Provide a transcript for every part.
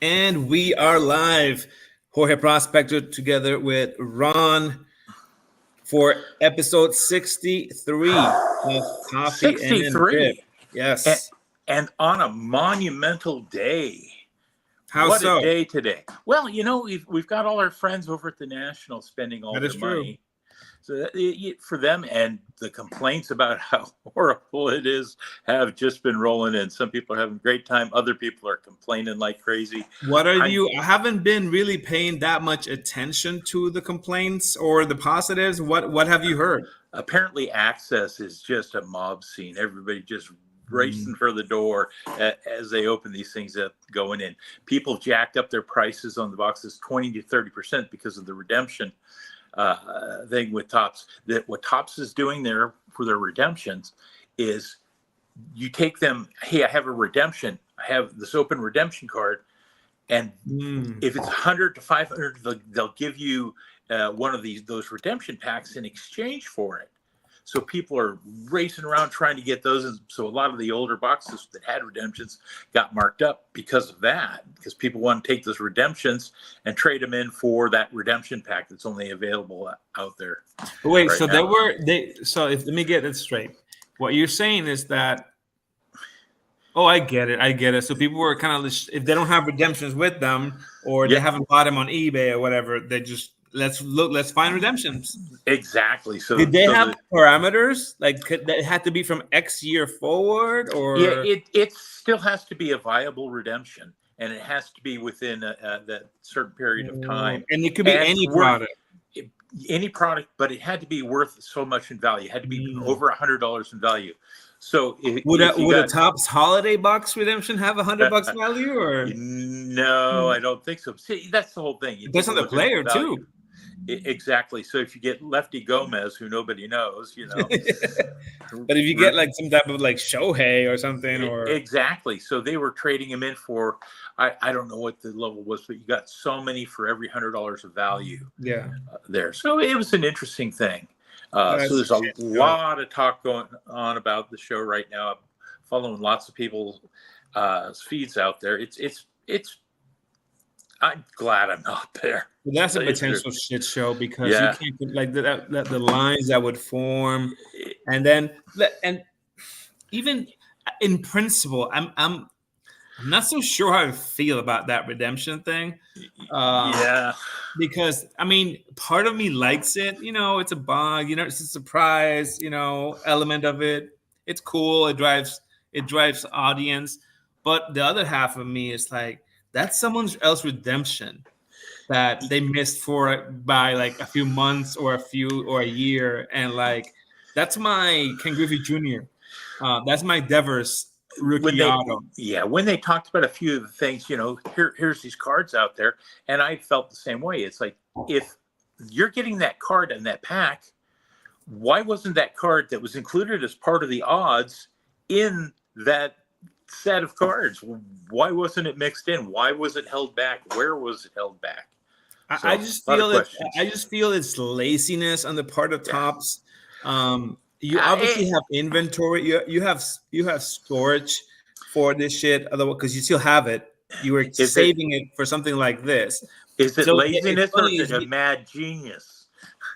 And we are live. Jorge Prospector together with Ron for episode 63 of Coffee and Drip. 63. And, Yes. and on a monumental day. How What a so? day today. Well, we've got all our friends over at the National spending all That their is true. money. So for them, and the complaints about how horrible it is have just been rolling in. Some people are having a great time. Other people are complaining like crazy. I haven't been really paying that much attention to the complaints or the positives. What have you heard? Apparently, Access is just a mob scene. Everybody just racing for the door as they open these things up going in. People jacked up their prices on the boxes 20 to 30% because of the redemption thing with Topps. That what Topps is doing there for their redemptions is you take them, hey, I have a redemption. I have this open redemption card. And if it's 100 to 500, they'll give you one of those redemption packs in exchange for it. So people are racing around trying to get those. And so a lot of the older boxes that had redemptions got marked up because of that, because people want to take those redemptions and trade them in for that redemption pack that's only available out there. But wait, right so now. Let me get it straight. What you're saying is that, I get it. So people were kind of, if they don't have redemptions with them or they haven't bought them on eBay or whatever, they just, let's find redemptions. Exactly. So did they have parameters? Like that had to be from X year forward, or it still has to be a viable redemption, and it has to be within that certain period of time. And it could be any product. Any product, but it had to be worth so much in value. It had to be over $100 in value. So would a Topps holiday box redemption have $100 value, or no? I don't think so. See, that's the whole thing. That's on the player too. Exactly. So if you get Lefty Gomez, who nobody knows, but if you get like some type of like Shohei or something, or exactly. So they were trading him in for, I don't know what the level was, but you got so many for every $100 of value. There. So it was an interesting thing. So there's a lot of talk going on about the show right now. I'm following lots of people's feeds out there. It's. I'm glad I'm not there. Well, that's a potential shit show because you can't like the lines that would form, and even in principle, I'm not so sure how I feel about that redemption thing. Because I mean, part of me likes it. It's a bug. It's a surprise. Element of it. It's cool. It drives audience. But the other half of me is like, that's someone else's redemption that they missed by like a few months or a year, and like that's my Ken Griffey Jr. That's my Devers rookie auto. When they talked about a few of the things, here's these cards out there, and I felt the same way. It's like, if you're getting that card in that pack, why wasn't that card that was included as part of the odds in that set of cards? Why wasn't it mixed in? Why was it held back? Where was it held back? So, I just feel it's laziness on the part of Topps. You obviously have inventory. You have storage for this shit. Otherwise, because you still have it, you were saving it for something like this. Is it laziness or is it a mad genius?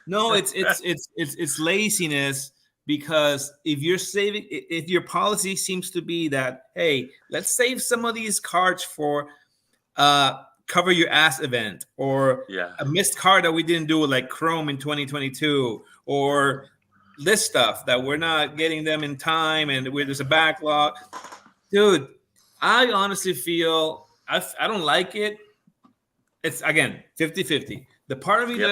No, it's laziness. Because if your policy seems to be that, hey, let's save some of these cards for cover your ass event, or a missed card that we didn't do, like Chrome in 2022, or this stuff that we're not getting them in time and there's a backlog. Dude, I honestly feel I don't like it. It's, again, 50-50. The part of me that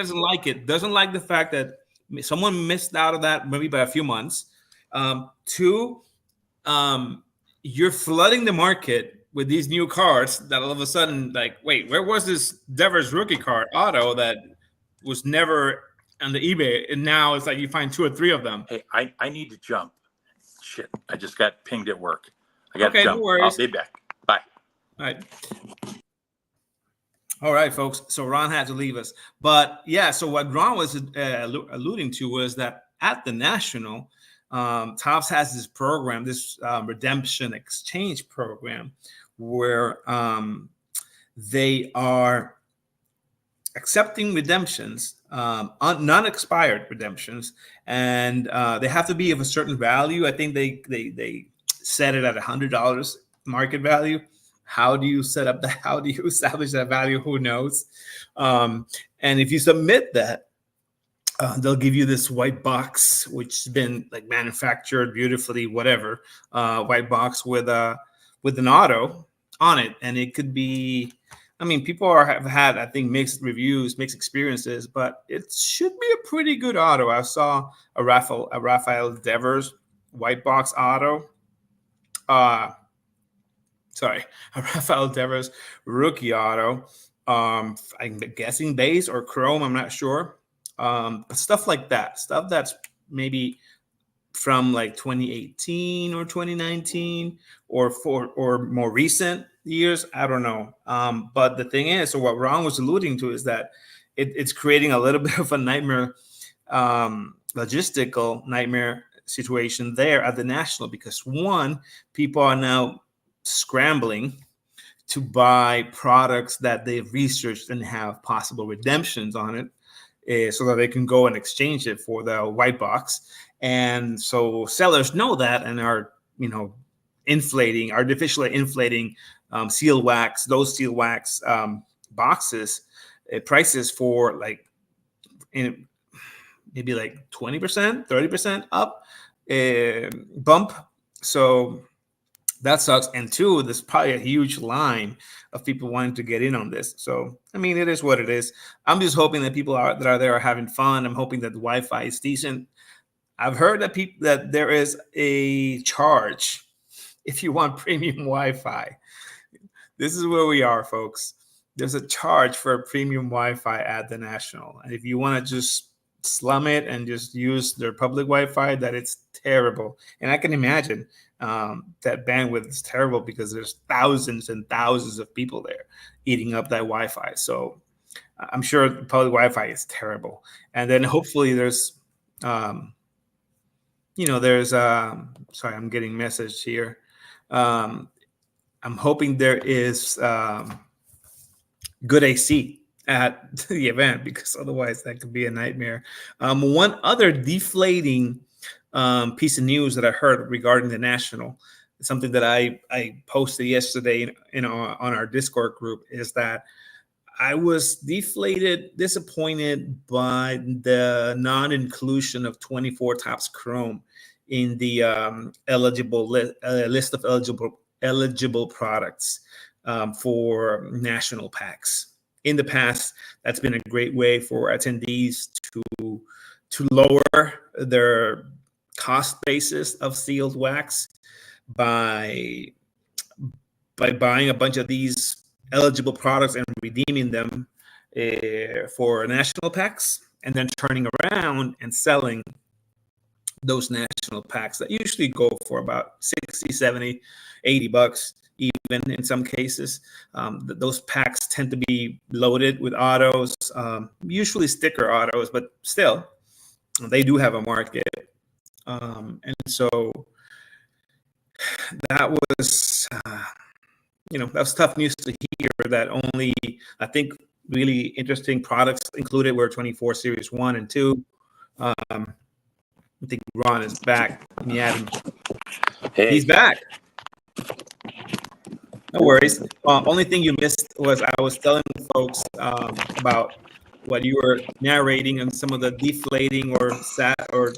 doesn't like the fact that someone missed out of that maybe by a few months. Two, you're flooding the market with these new cards that all of a sudden, like, wait, where was this Devers rookie card auto that was never on the eBay? And now it's like you find 2 or 3 of them. Hey, I need to jump. Shit, I just got pinged at work. I got to jump. No worries. I'll be back. Bye. All right, folks. So Ron had to leave us. But so what Ron was alluding to was that at the National, Topps has this program, this redemption exchange program, where they are accepting redemptions, non-expired redemptions, and they have to be of a certain value. I think they set it at $100 market value. How do you set up that? How do you establish that value? Who knows? And if you submit that, they'll give you this white box, which has been like manufactured beautifully, whatever, white box with an auto on it, and it could be. I mean, people have had, I think, mixed reviews, mixed experiences, but it should be a pretty good auto. I saw a Rafael Devers white box auto. Sorry, a Rafael Devers rookie auto. I'm guessing base or chrome. I'm not sure. But stuff like that, stuff that's maybe from like 2018 or 2019 or more recent years. I don't know. But the thing is, so what Ron was alluding to is that it's creating a little bit of a nightmare, logistical nightmare situation there at the National, because one, people are now scrambling to buy products that they've researched and have possible redemptions on it, so that they can go and exchange it for the white box. And so sellers know that and are, artificially inflating seal wax, those seal wax boxes prices for like maybe like 20%, 30% up bump. So that sucks. And two, there's probably a huge line of people wanting to get in on this. So, I mean, it is what it is. I'm just hoping that people that are there are having fun. I'm hoping that the Wi-Fi is decent. I've heard that there is a charge if you want premium Wi-Fi. This is where we are, folks. There's a charge for premium Wi-Fi at the National. And if you want to just slum it and just use their public Wi-Fi, that it's terrible. And I can imagine that bandwidth is terrible because there's thousands and thousands of people there eating up that Wi-Fi. So I'm sure the public Wi-Fi is terrible. And then hopefully there's, sorry, I'm getting message here. I'm hoping there is good AC at the event, because otherwise that could be a nightmare. One other deflating piece of news that I heard regarding the National, something that I posted yesterday on our Discord group, is that I was disappointed by the non-inclusion of 24 Topps Chrome in the eligible list of eligible products for National packs. In the past, that's been a great way for attendees to lower their cost basis of sealed wax by buying a bunch of these eligible products and redeeming them for National packs, and then turning around and selling those National packs that usually go for about 60, 70, 80 bucks, even in some cases. Those packs tend to be loaded with autos, usually sticker autos, but still, they do have a market. And so that was, that was tough news to hear, that only, I think, really interesting products included were 24 Series 1 and 2. I think Ron is back. Yeah, hey. He's back. No worries. Only thing you missed was I was telling folks about what you were narrating and some of the deflating or sad or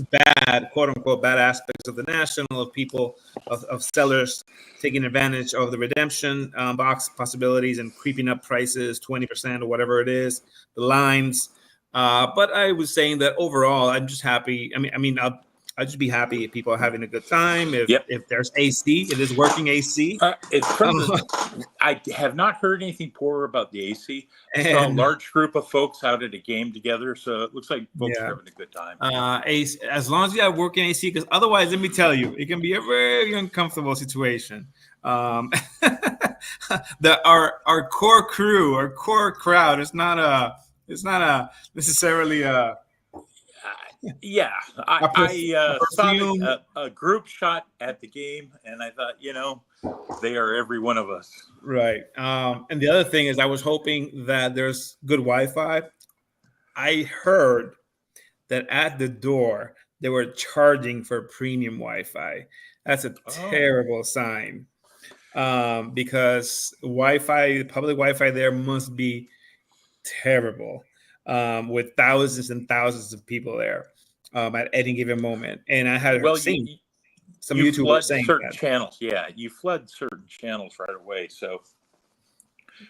bad, quote unquote, bad aspects of the National, of people, of sellers taking advantage of the redemption box possibilities and creeping up prices 20% or whatever it is, the lines. But I was saying that overall, I'm just happy. I'd just be happy if people are having a good time. If there's AC, it is working AC. I have not heard anything poor about the AC. I saw a large group of folks out at a game together, so it looks like folks are having a good time. AC, as long as you have working AC, because otherwise, let me tell you, it can be a very uncomfortable situation. Our core crew, our core crowd, it's not necessarily a. Yeah, A I saw perfume. a group shot at the game, and I thought, they are every one of us. Right. And the other thing is, I was hoping that there's good Wi-Fi. I heard that at the door they were charging for premium Wi-Fi. That's a Oh, terrible sign, because Wi-Fi, public Wi-Fi there must be terrible, with thousands and thousands of people there, at any given moment. And I had well, you seen some you YouTubers flood saying certain that. channels. Yeah, you flood certain channels right away. So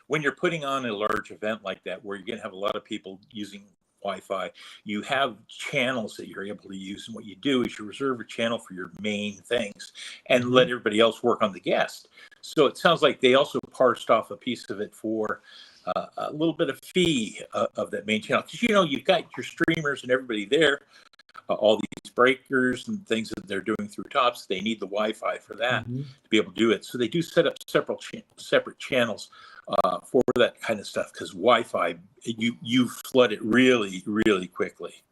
when you're putting on a large event like that, where you're going to have a lot of people using Wi-Fi, you have channels that you're able to use. And what you do is you reserve a channel for your main things and let Mhm. everybody else work on the guest. So it sounds like they also parsed off a piece of it for a little bit of fee of that main channel. Because, you've got your streamers and everybody there, all these breakers and things that they're doing through tops. They need the Wi-Fi for that Mhm. to be able to do it. So they do set up separate channels for that kind of stuff, because Wi-Fi, you flood it really, really quickly.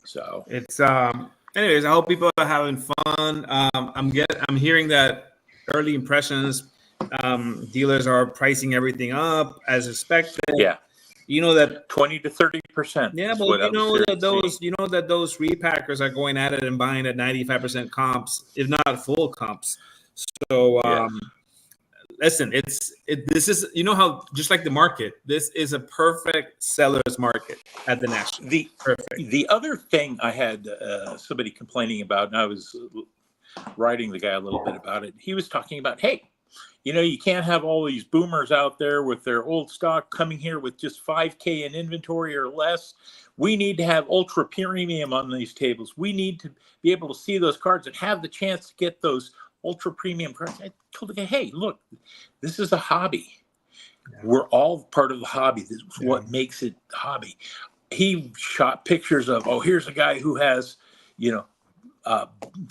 So It's anyways, I hope people are having fun. I'm hearing that early impressions, dealers are pricing everything up as expected. yeah, You know that 20 to 30% Yeah, is but what I was seeing. you know that those repackers are going at it and buying at 95% comps, if not full comps. So Yes. listen, this is, how, just like the market, this is a perfect seller's market at the National. The Perfect. the other thing I had somebody complaining about, and I was writing the guy a little bit about it. He was talking about, hey, you can't have all these boomers out there with their old stock coming here with just 5K in inventory or less. We need to have ultra premium on these tables. We need to be able to see those cards and have the chance to get those ultra premium cards. I told the guy, hey, look, this is a hobby. Yeah. We're all part of the hobby. This is Yeah. what makes it hobby. He shot pictures of, here's a guy who has,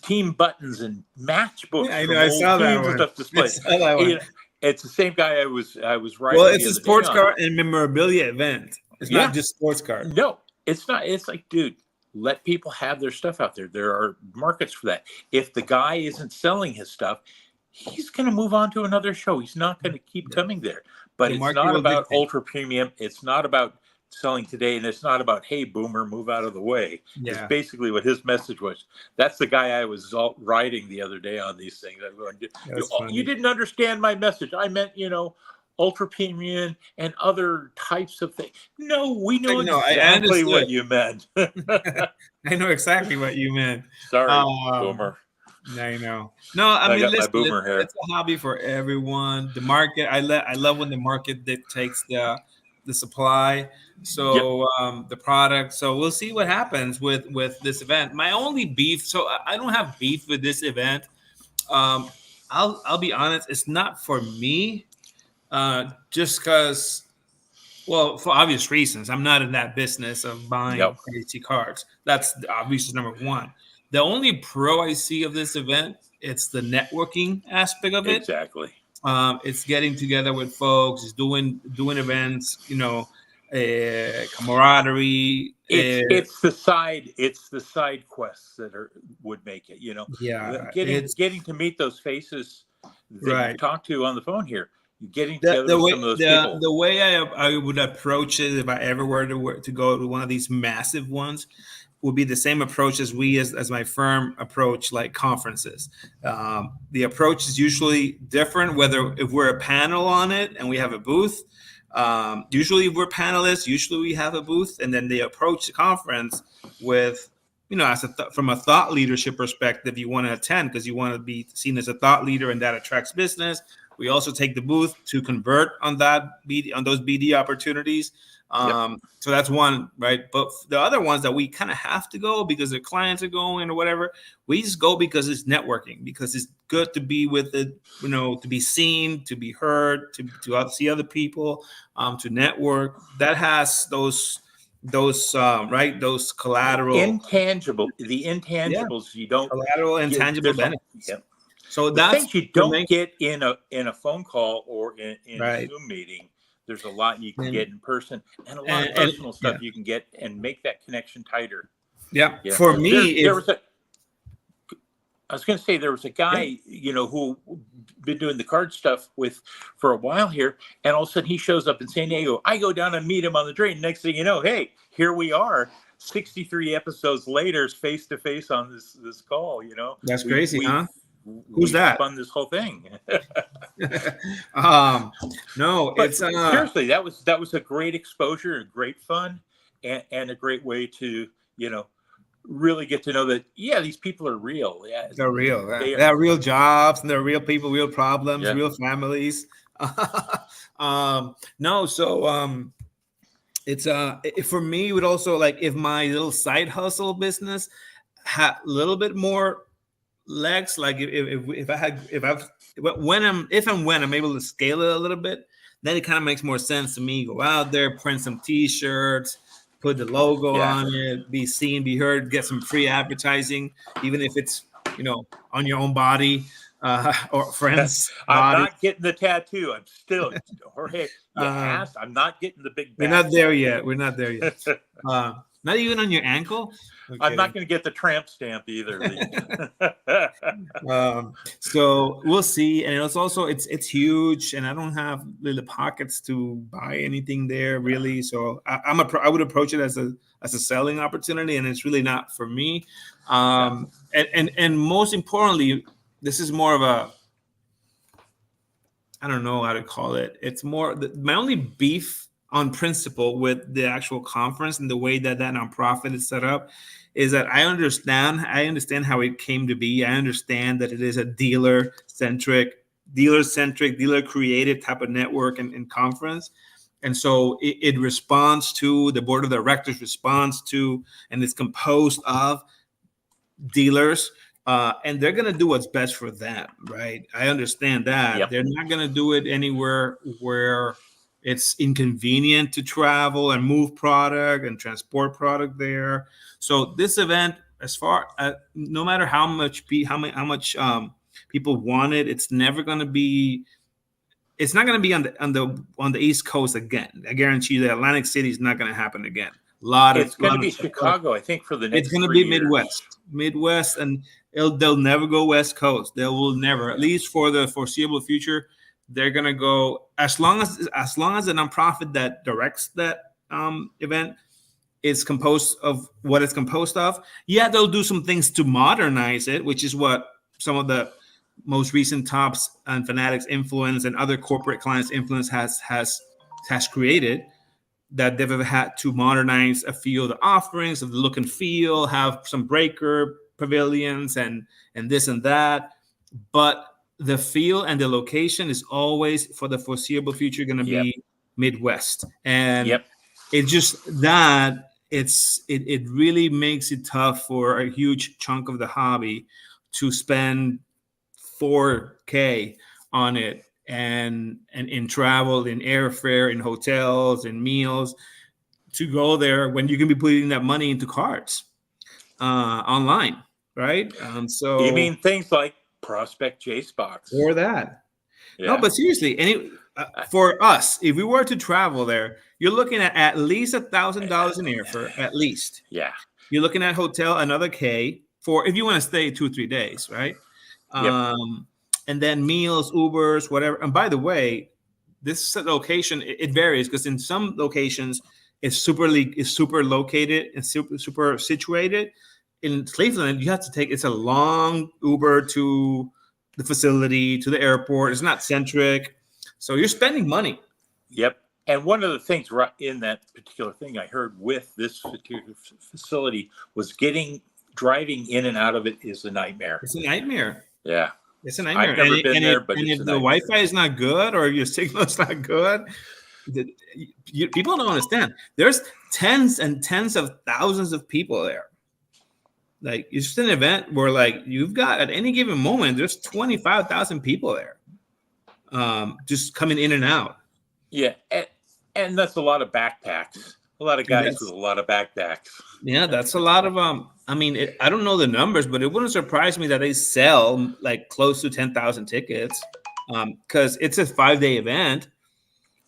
team buttons and matchbooks Yeah, I know. from I old saw that teams and one. stuff I displayed. saw that And, one. it's the same guy I was Well, writing it's the a other day sports on. car and memorabilia event. It's Yeah, not just sports car. no, it's not. It's like, dude, let people have their stuff out there. There are markets for that. If the guy isn't selling his stuff, he's going to move on to another show. He's not going to keep Yeah. coming there. But The it's market not will about dictate. ultra premium. It's not about selling today, and it's not about, hey, boomer, move out of the way. Is Yeah. basically what his message was. That's the guy I was writing the other day on these things. I'm going, That's you funny. didn't understand my message. I meant, ultra premium and other types of things. No, we know No, I exactly understood. what you meant. I know exactly what you meant. Sorry, Um, boomer. I know. No, I I mean, got my listen, boomer hair. it's a hobby for everyone. The market, I love when the market dictates the supply. Yep. So the product. So we'll see what happens with this event. My only beef. So I don't have beef with this event. Um, I'll be honest. It's not for me. Just because. Well, for obvious reasons, I'm not in that business of buying Yep. crazy cards. That's the obvious number one. The only pro I see of this event, it's the networking aspect of it. Exactly. It's getting together with folks, it's doing events, camaraderie. It's the side quests that would make it. Yeah, Getting it's getting to meet those faces that right. you've talked to on the phone here. You're getting the together the with way some of those the people. the way I would approach it if I ever were to go to one of these massive ones would be the same approach as we as my firm approach like conferences. The approach is usually different whether if we're a panel on it and we have a booth. Usually if we're panelists, usually we have a booth, and then they approach the conference with from a thought leadership perspective, you want to attend because you want to be seen as a thought leader, and that attracts business. We also take the booth to convert on those BD opportunities. Yep. So that's one, right? But the other ones that we kind of have to go because the clients are going or whatever, we just go because it's networking, because it's good to be with it, to be seen, to be heard, to see other people, to network. That has those right, those collateral, The yeah, intangibles you don't collateral and get. tangible There's benefits. yep. So The that's things you the don't main, get in a phone call or in a right. Zoom meeting. There's a lot you can And, get in person, and a lot of and personal yeah. stuff you can get and make that connection tighter. Yeah. Yeah. For me, There was I was going to say there was a guy, who been doing the card stuff with for a while here, and all of a sudden he shows up in San Diego. I go down and meet him on the train. Next thing you know, hey, here we are, 63 episodes later, face to face on this call. That's crazy, huh? We Who's that? spun this whole thing. No, But it's seriously, that was a great exposure, great fun, and a great way to really get to know that these people are real. Yeah, they're real. they They have real jobs, and they're real people, real problems, Yeah. real families. No, so it's for me, it would also, like, if my little side hustle business had a little bit more legs, like if when I'm able to scale it a little bit, then it kind of makes more sense to me. Go out there, print some t-shirts, put the logo on it, be seen, be heard, get some free advertising, even if it's on your own body or friends. I'm not getting the tattoo. I'm still Jorge. I'm not getting the big. We're not there yet. We're not there yet. Not even on your ankle. Okay. I'm not going to get the tramp stamp either. So we'll see. And it's huge, and I don't have the pockets to buy anything there really. So I would approach it as a selling opportunity, and it's really not for me. And most importantly, this is more of a, I don't know how to call it. It's more my only beef on principle with the actual conference and the way that nonprofit is set up is that I understand how it came to be. I understand that it is a dealer-centric, dealer-created type of network and conference. And so it responds to, the board of directors responds to, and it's composed of dealers, and they're going to do what's best for them, right? I understand that. Yep. They're not going to do it anywhere where it's inconvenient to travel and move product and transport product there. So this event, as far as, no matter how much people want it, it's never going to be. It's not going to be on the East Coast again. I guarantee you that Atlantic City is not going to happen again. It's going to be Chicago, I think, for the next. It's going to be Midwest, and they'll never go West Coast. They will never, at least for the foreseeable future. They're gonna go as long as the nonprofit that directs that event is composed of what it's composed of. Yeah, they'll do some things to modernize it, which is what some of the most recent Tops and Fanatics influence and other corporate clients influence has created. That they've had to modernize a few of the offerings, of the look and feel, have some breaker pavilions and this and that, but the feel and the location is always, for the foreseeable future, going to be Midwest. And it's just that it really makes it tough for a huge chunk of the hobby to spend $4,000 on it and in travel, in airfare, in hotels, in meals to go there when you can be putting that money into cards online, right? So you mean things like Prospect Chase Box or that? No, but seriously, for us, if we were to travel there, you're looking at least $1,000 in airfare, at least. Yeah, you're looking at hotel another $1,000 for if you want to stay 2-3 days, right? And then meals, Ubers, whatever. And by the way, this location it varies because in some locations it's super located and super situated. In Cleveland, you have to take, it's a long Uber to the facility, to the airport. It's not centric. So you're spending money. Yep. And one of the things right in that particular thing I heard with this particular facility was driving in and out of it is a nightmare. It's a nightmare. Yeah. It's a nightmare. I've never been there, but if the Wi-Fi is not good or your signal is not good, people don't understand. There's tens and tens of thousands of people there. Like, it's just an event where, like, you've got at any given moment, there's 25,000 people there, just coming in and out. Yeah, and that's a lot of backpacks. A lot of guys with a lot of backpacks. Yeah, that's a lot of I mean, I don't know the numbers, but it wouldn't surprise me that they sell like close to 10,000 tickets, because it's a 5-day event,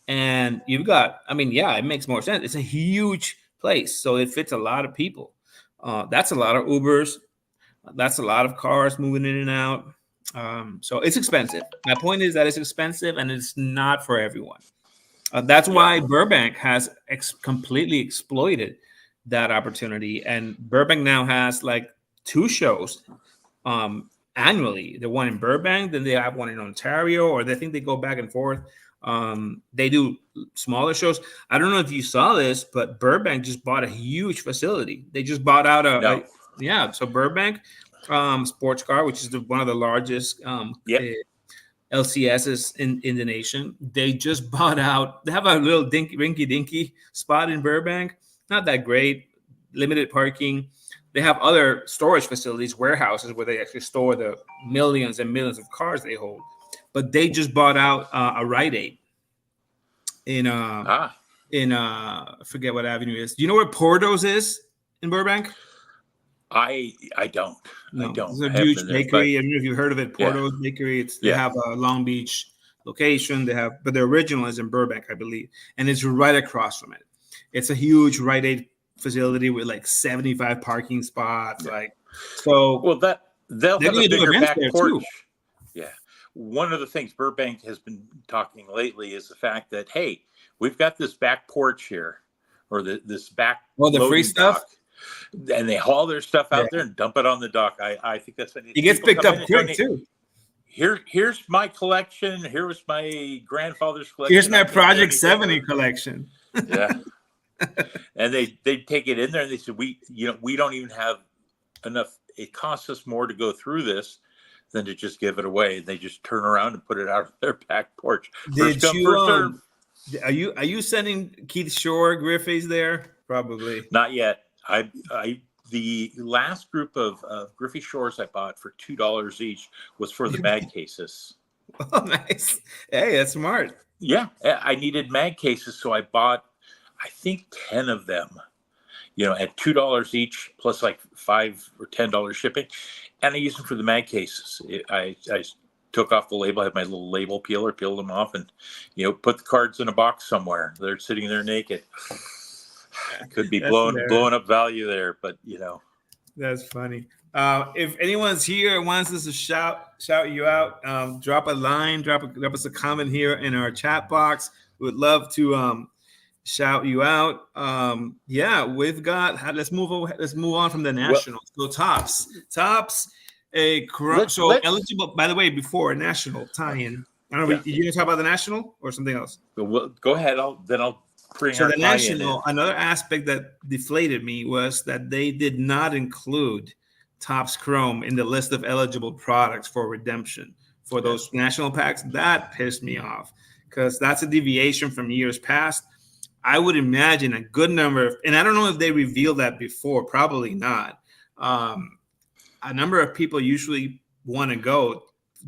and you've got. I mean, yeah, it makes more sense. It's a huge place, so it fits a lot of people. That's a lot of Ubers. That's a lot of cars moving in and out. So it's expensive. My point is that it's expensive and it's not for everyone. That's why Burbank has completely exploited that opportunity. And Burbank now has like 2 shows annually. The one in Burbank, then they have one in Ontario, or they think they go back and forth. They do smaller shows. I don't know if you saw this, but Burbank just bought a huge facility. They just bought out so Burbank Sports Car, which is one of the largest LCSs in the nation. They just bought out. They have a little rinky dinky spot in Burbank. Not that great. Limited parking. They have other storage facilities, warehouses where they actually store the millions and millions of cars they hold. But they just bought out a Rite Aid in I forget what avenue it is. Do you know where Porto's is in Burbank? I don't. No, I don't. It's a huge bakery. I don't know if you've heard of it. Porto's Bakery. They have a Long Beach location. But the original is in Burbank, I believe, and it's right across from it. It's a huge Rite Aid facility with like 75 parking spots. They'll have a bigger back porch. Too. Yeah. One of the things Burbank has been talking lately is the fact that, hey, we've got this back porch here, or this back the free stuff. Dock, and they haul their stuff out there and dump it on the dock. I think that's what it gets picked up quick too. Here's my collection. Here's my grandfather's collection. Here's my Project 70 collection. Yeah. And they take it in there and they said, we don't even have enough. It costs us more to go through this than to just give it away. They just turn around and put it out of their back porch. First come, first serve. Are you sending Keith Shore Griffey's there? Probably not yet. The last group of Griffey Shores I bought for $2 each was for the mag cases. Oh, nice. Hey, that's smart. Yeah, I needed mag cases, so I bought, I think, 10 of them. At $2 each, plus like $5 or $10 shipping, and I used them for the mag cases. I took off the label. I had my little label peeler, peeled them off, and put the cards in a box somewhere. They're sitting there naked. Could be blowing up value there, but That's funny. If anyone's here and wants us to shout you out, drop a line, drop us a comment here in our chat box. We would love to shout you out. We've got. Let's move on from the nationals. Go Topps. Eligible. By the way, before national tie-in. I don't know. You gonna talk about the national or something else? Go ahead. I'll bring. So the national. Another aspect that deflated me was that they did not include Topps Chrome in the list of eligible products for redemption for those national packs. That pissed me off because that's a deviation from years past. I would imagine a good number of, and I don't know if they revealed that before, probably not. A number of people usually want to go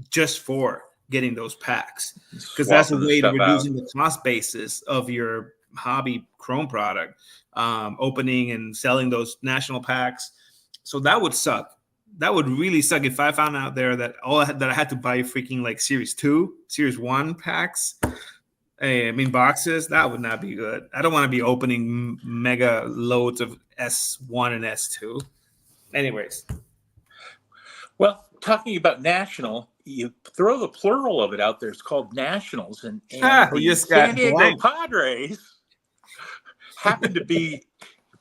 just for getting those packs because that's a way to reducing the cost basis of your hobby Chrome product, opening and selling those national packs. So that would suck. That would really suck if I found out there that I had to buy freaking like Series 2, Series 1 packs. Boxes. That would not be good. I don't want to be opening mega loads of S1 and S2. Anyways. Well, talking about national, you throw the plural of it out there. It's called nationals. And the San Diego Padres happened to be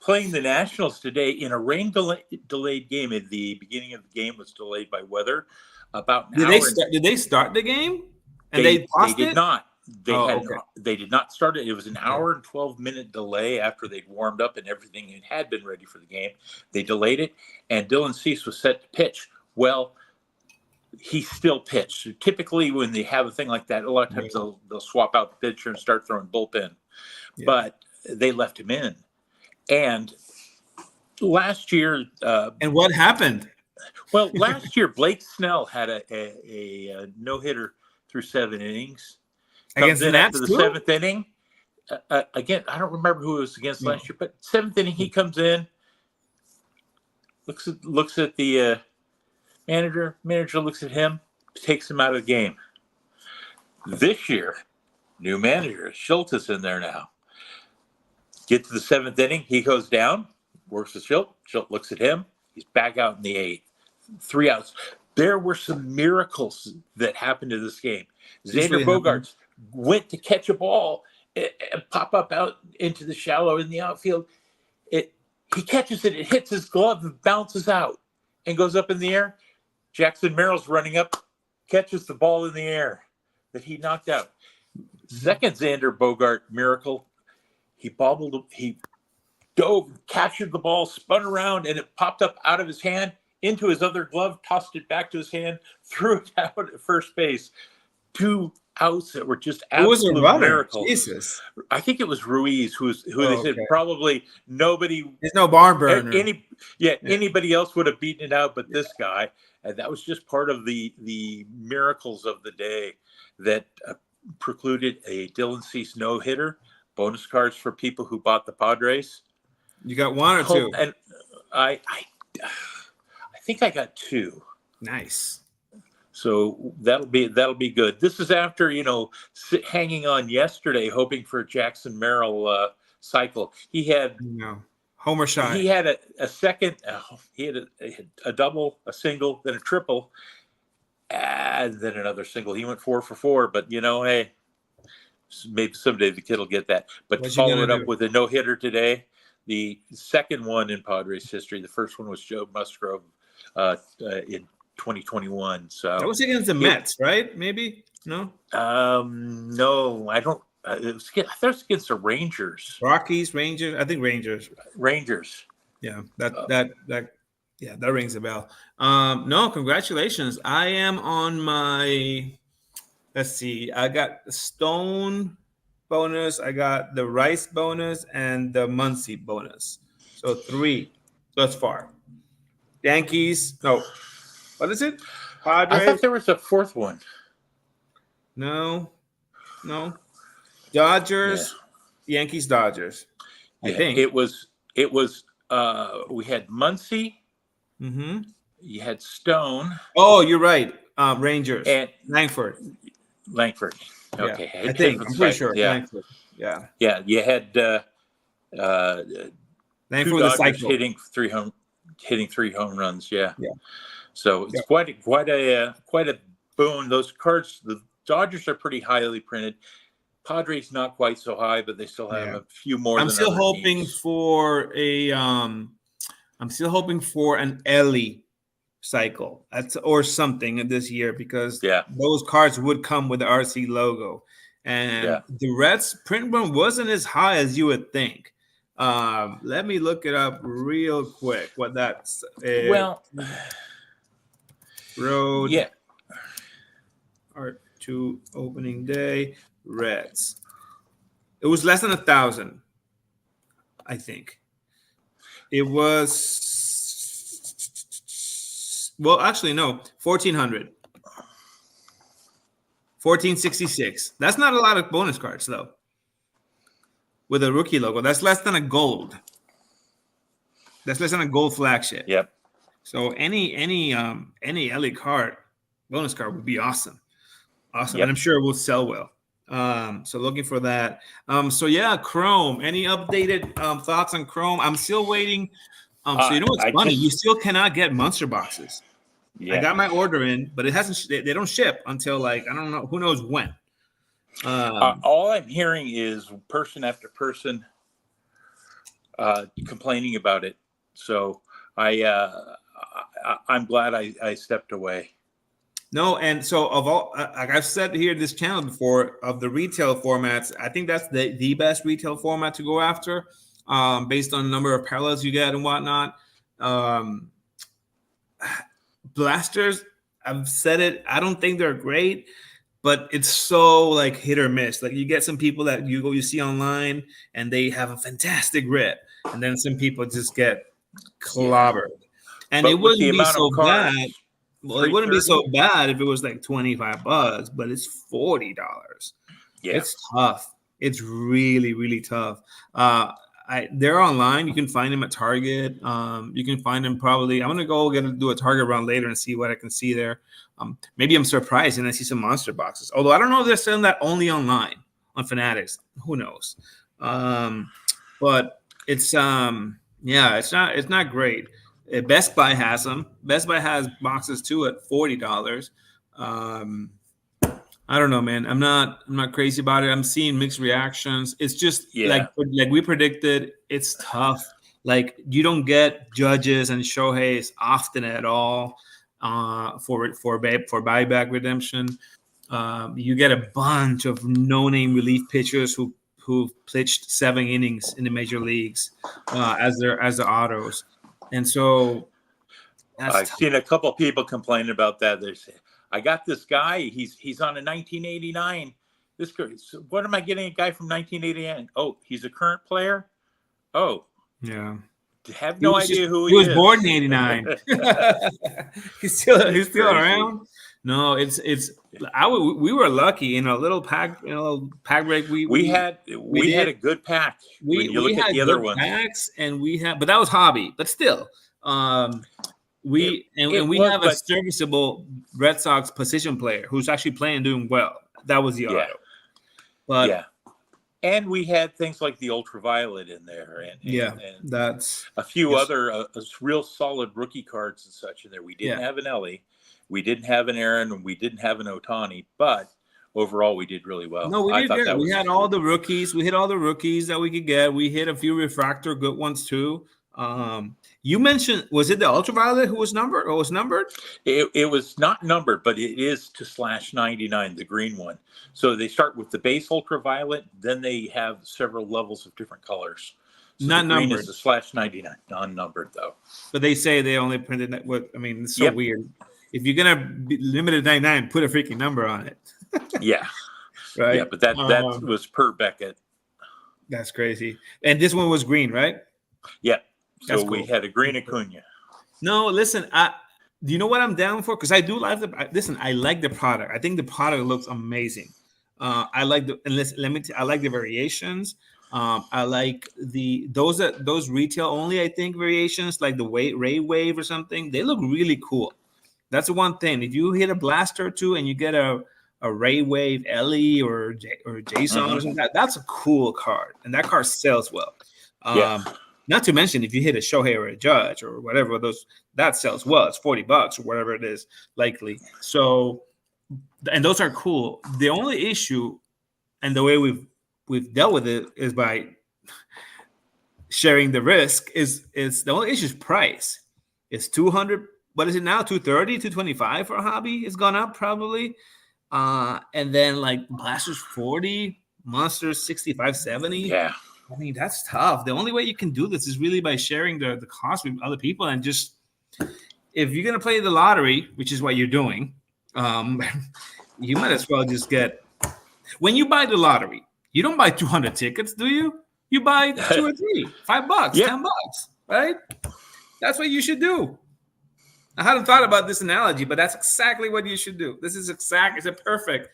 playing the Nationals today in a rain-delayed game. At the beginning of the game was delayed by weather. Did they start the game? And they did not. They did not start it. It was an hour and 12-minute delay after they'd warmed up and everything and had been ready for the game. They delayed it, and Dylan Cease was set to pitch. Well, he still pitched. So typically, when they have a thing like that, a lot of times they'll swap out the pitcher and start throwing bullpen. Yeah. But they left him in. And last year, and what happened? Well, last year Blake Snell had a no-hitter through 7 innings. Against the Nats, after the 7th inning. Again, I don't remember who it was against last year, but 7th inning he comes in, looks at the manager. Manager looks at him, takes him out of the game. This year, new manager Schultz is in there now. Get to the 7th inning, he goes down. works with Schilt. Schilt looks at him. He's back out in the 8th. 3 outs. There were some miracles that happened to this game. Xander Bogaerts went to catch a ball and pop up out into the shallow in the outfield. He catches it. It hits his glove and bounces out and goes up in the air. Jackson Merrill's running up, catches the ball in the air that he knocked out. Second Xander Bogart miracle. He dove, captured the ball, spun around, and it popped up out of his hand into his other glove, tossed it back to his hand, threw it out at first base. 2 outs that were just absolute miracles. Jesus. I think it was Ruiz who they said probably nobody. There's no barn burner. Anybody else would have beaten it out, but this guy. And that was just part of the miracles of the day that precluded a Dylan Cease no-hitter. Bonus cards for people who bought the Padres. You got 1 or 2? And I think I got 2. Nice. So that'll be good. This is after hanging on yesterday, hoping for a Jackson Merrill cycle. He had homer shot. He had a second. He had a double, a single, then a triple, and then another single. He went 4 for 4. But hey, maybe someday the kid will get that. But to follow it up with a no-hitter today, the second one in Padres history. The first one was Joe Musgrove in 2021. So that was against the Mets, right? Maybe no. No, I don't. It was against the Rangers. Rockies, Rangers. I think Rangers. Yeah, that rings a bell. No, congratulations. I am on my. Let's see. I got the Stone bonus. I got the Rice bonus and the Muncy bonus. So 3 thus far. Yankees. No. What is it? Padres? I thought there was a 4th one. No. Dodgers, Yankees, Dodgers. I think it was. We had Muncy. Mm-hmm. You had Stone. Oh, you're right. Rangers and Langford. Okay, yeah. I'm pretty sure. Yeah. Langford. Yeah. Yeah. You had Langford 2 the Dodgers cycle. hitting 3 home runs. Yeah. Yeah. So it's quite a boon. Those cards, the Dodgers are pretty highly printed. Padres not quite so high, but they still have a few more. I'm still hoping for an Ellie cycle or something this year because those cards would come with the RC logo, and the Reds print run wasn't as high as you would think. Let me look it up real quick. What that's road art to opening day Reds. It was less than 1,000, I think. It was actually no, 1,400. 1,466. That's not a lot of bonus cards though. With a rookie logo, that's less than a gold. That's less than a gold flagship. Yep. So any LA card, bonus card would be awesome. Yep. And I'm sure it will sell well. So looking for that. Chrome. Any updated thoughts on Chrome? I'm still waiting. So you know what's funny? You still cannot get monster boxes. Yeah. I got my order in, but it hasn't. They don't ship until I don't know. Who knows when? All I'm hearing is person after person complaining about it. So I'm glad I stepped away. No, and so of all, like I've said here in this channel before, of the retail formats, I think that's the best retail format to go after, based on the number of parallels you get and whatnot. Blasters, I've said it. I don't think they're great, but it's so like hit or miss. Like you get some people that you see online and they have a fantastic rip, and then some people just get clobbered. And it wouldn't be so bad. Well, it wouldn't be so bad if it was like $25, but it's $40. Yeah. It's tough. It's really, really tough. They're online. You can find them at Target. You can find them probably. I'm gonna go do a Target run later and see what I can see there. Maybe I'm surprised and I see some monster boxes. Although I don't know if they're selling that only online on Fanatics. Who knows? But it's Yeah, it's not great. Best Buy has them. Best Buy has boxes too at $40. Um, I don't know, man. I'm not crazy about it. I'm seeing mixed reactions. It's just Yeah. like we predicted. It's tough. Like you don't get Judges and Shohei's often at all for buyback redemption. You get a bunch of no-name relief pitchers who pitched 7 innings in the major leagues as the autos, and so that's I've tough. seen a couple people complaining about that. They say, "I got this guy. He's on a 1989. This guy. So what am I getting? A guy from 1989? Oh, he's a current player. Oh, Yeah. have no idea who He he was is." born in '89. He's still Crazy. around. No, we were lucky in a little pack, pack break. We had a good pack when you We look at had the other good ones. packs, and but that was hobby. But still, we have a serviceable Red Sox position player who's actually playing, doing well. That was the auto. But yeah. And we had things like the ultraviolet in there, and that's a few other real solid rookie cards and such in there. We didn't have an Ellie, we didn't have an Aaron, and we didn't have an Ohtani, but overall we did really well. No, we did good. We had all the rookies. We hit all the rookies that we could get. We hit a few refractor good ones too. You mentioned, was it the ultraviolet who was numbered or was numbered? It was not numbered, but it is to /99, the green one. So they start with the base ultraviolet, then they have several levels of different colors. So not the green numbered. is the /99, non-numbered though. But they say they only printed that. It's so weird. If you're gonna be limited 99, put a freaking number on it. Yeah. Right. Yeah, but that was per Beckett. That's crazy. And this one was green, right? Yeah. So That's cool. We had a green Acuna. No, listen, do you know what I'm down for? Because I do like I like the product. I think the product looks amazing. I like I like the variations. I like those retail only, I think, variations like the Ray Wave or something. They look really cool. That's the one thing. If you hit a blaster or two and you get a Ray Wave Ellie or Jason or something, that's a cool card, and that card sells well. Not to mention if you hit a Shohei or a Judge or whatever, that sells well. It's $40 or whatever it is, likely. So, and those are cool. The only issue, and the way we've dealt with it, is by sharing the risk. Is the only issue is price. It's 200. What is it now? 230, 225 for a hobby. It's gone up probably. And then like Blasters 40, Monsters 65, 70. Yeah. I mean, that's tough. The only way you can do this is really by sharing the cost with other people, and just if you're gonna play the lottery, which is what you're doing, you might as well just get. When you buy the lottery, you don't buy 200 tickets, do you? You buy 2 or 3, $5, $10, right? That's what you should do. I hadn't thought about this analogy, but that's exactly what you should do. It's a perfect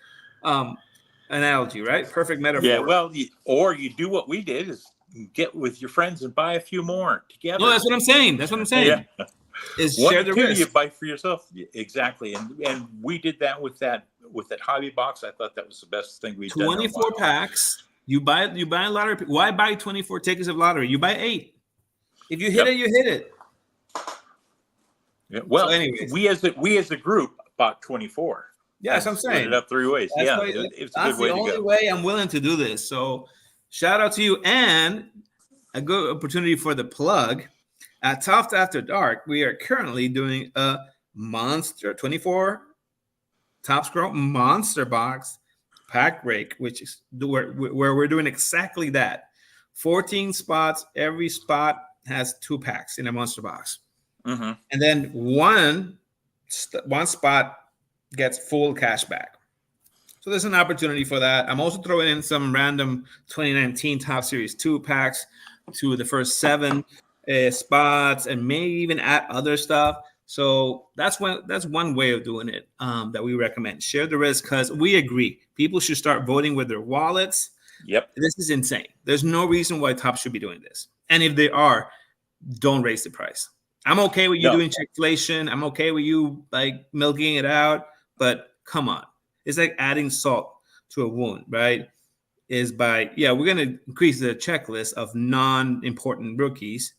analogy, right? Perfect metaphor. Yeah, well, or you do what we did, is get with your friends and buy a few more together. No, that's what I'm saying. Yeah. Is share the risk. You buy for yourself. Exactly. And we did that with that hobby box. I thought that was the best thing we've done. 24 packs. You buy a lottery. Why buy 24 tickets of lottery? You buy 8. If you hit it, you hit it. Yeah, well, so anyways, we as a group bought 24. Yeah, that's what I'm saying. Split it up 3 ways. It's a good way to go. That's the only way I'm willing to do this. So shout out to you, and a good opportunity for the plug. At Toft After Dark, we are currently doing a Monster 24 Top Scroll Monster Box pack break, which is where we're doing exactly that. 14 spots. Every spot has 2 packs in a Monster Box. Mm-hmm. And then one spot gets full cash back. So there's an opportunity for that. I'm also throwing in some random 2019 Top Series 2 packs to the first 7 spots, and maybe even add other stuff. So that's one way of doing it that we recommend. Share the risk, because we agree people should start voting with their wallets. Yep. This is insane. There's no reason why Topps should be doing this. And if they are, don't raise the price. I'm okay with you doing checkflation. I'm okay with you like milking it out, but come on. It's like adding salt to a wound, right? We're going to increase the checklist of non-important rookies,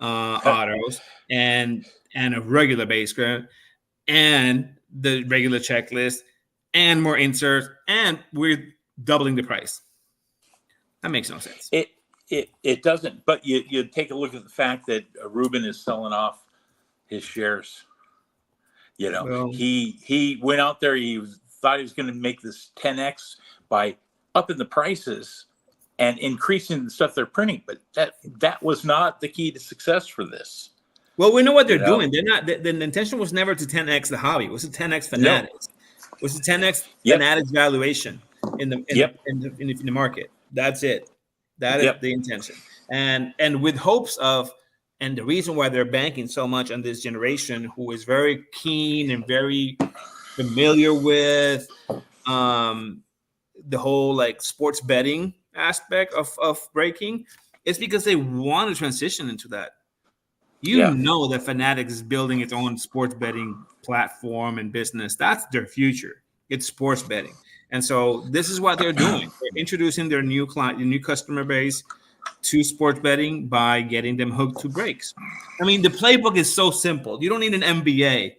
autos and a regular base card and the regular checklist and more inserts, and we're doubling the price. That makes no sense. It doesn't. But you take a look at the fact that Ruben is selling off his shares. Well, he went out there. Thought he was going to make this 10x by upping the prices and increasing the stuff they're printing. But that was not the key to success for this. Well, we know what they're doing. They're not. The intention was never to 10x the hobby. It was to 10x Fanatics. It was to 10x Fanatics valuation in the market. That's it. That is the intention. And with hopes of, and the reason why they're banking so much on this generation who is very keen and very familiar with the whole like sports betting aspect of breaking, it's because they want to transition into that. You know that Fanatics is building its own sports betting platform and business. That's their future. It's sports betting. And so this is what they're doing. They're introducing their new client, new customer base to sports betting by getting them hooked to breaks. I mean, the playbook is so simple. You don't need an MBA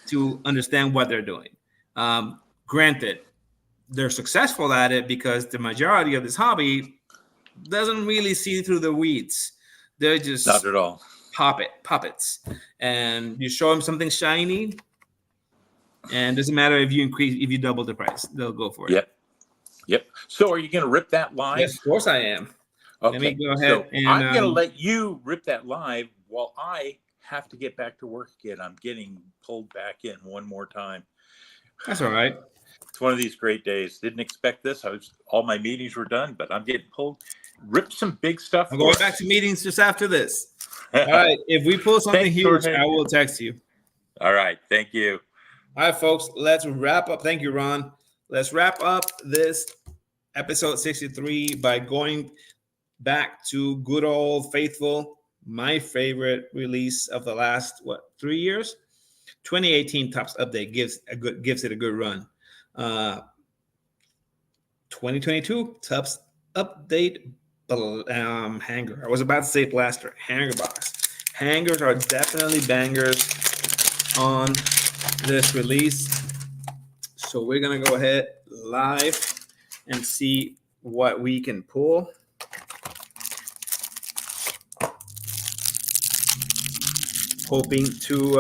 to understand what they're doing. Granted, they're successful at it because the majority of this hobby doesn't really see through the weeds. They're just not at all puppets, and you show them something shiny, and it doesn't matter if you double the price, they'll go for it. Yep. So are you going to rip that live? Yes, of course I am. Okay. Let me go ahead. So I'm going to let you rip that live while I have to get back to work again. I'm getting pulled back in one more time. That's all right. It's one of these great days. Didn't expect this. All my meetings were done, but I'm getting pulled. Ripped some big stuff. I'm going back to meetings just after this. All right. If we pull something huge, I will text you. All right. Thank you. All right, folks. Let's wrap up. Thank you, Ron. Let's wrap up this episode 63 by going back to good old faithful, my favorite release of the last 3 years. 2018 Topps Update gives it a good run. 2022 Topps Update hanger. I was about to say blaster. Hanger box. Hangers are definitely bangers on this release. So we're gonna go ahead live and see what we can pull. Hoping to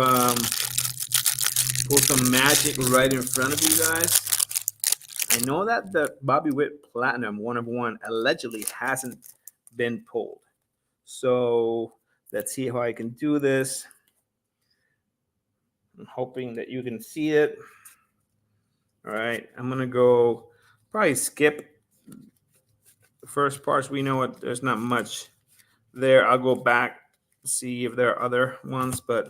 pull some magic right in front of you guys. I know that the Bobby Witt Platinum 1 of 1 allegedly hasn't been pulled. So let's see how I can do this. I'm hoping that you can see it. All right, I'm going to go probably skip the first parts. We know what there's not much there. I'll go back, see if there are other ones, but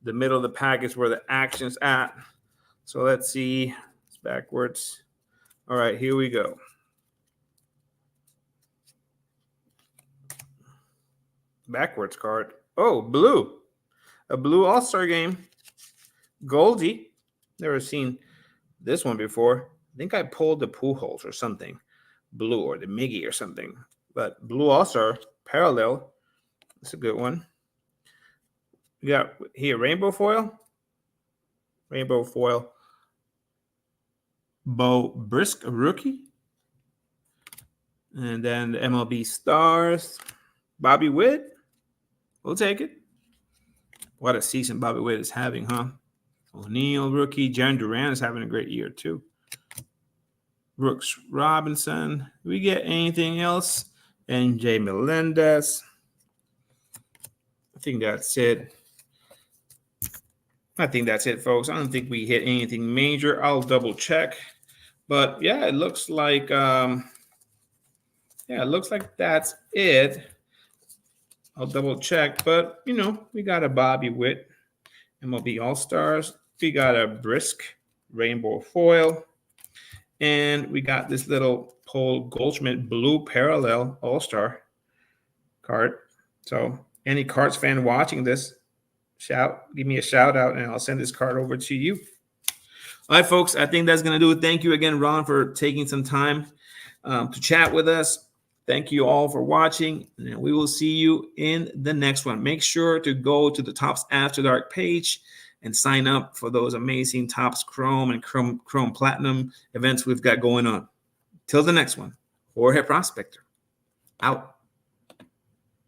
the middle of the pack is where the action's at. So let's see. It's backwards. All right, here we go. Backwards card. Oh, blue. A blue All-Star game. Goldie. Never seen this one before. I think I pulled the Pujols or something. Blue or the Miggy or something. But blue All-Star parallel. That's a good one. We got here rainbow foil. Rainbow foil. Bo Brisk, a rookie. And then the MLB Stars. Bobby Witt. We'll take it. What a season Bobby Witt is having, huh? O'Neal, rookie. Jaron Duran is having a great year, too. Brooks Robinson. Do we get anything else? NJ Melendez. I think that's it. I think that's it, folks. I don't think we hit anything major. I'll double check. But yeah, it looks like that's it. I'll double check. But you know, we got a Bobby Witt MLB All-Stars. We got a Brisk rainbow foil. And we got this little Paul Goldschmidt blue parallel All-Star card. So any Cards fan watching this, give me a shout out and I'll send this card over to you. All right, folks, I think that's going to do it. Thank you again, Ron, for taking some time to chat with us. Thank you all for watching, and we will see you in the next one. Make sure to go to the Topps After Dark page and sign up for those amazing Topps Chrome and Chrome Platinum events we've got going on. Till the next one, Jorge Prospector, out.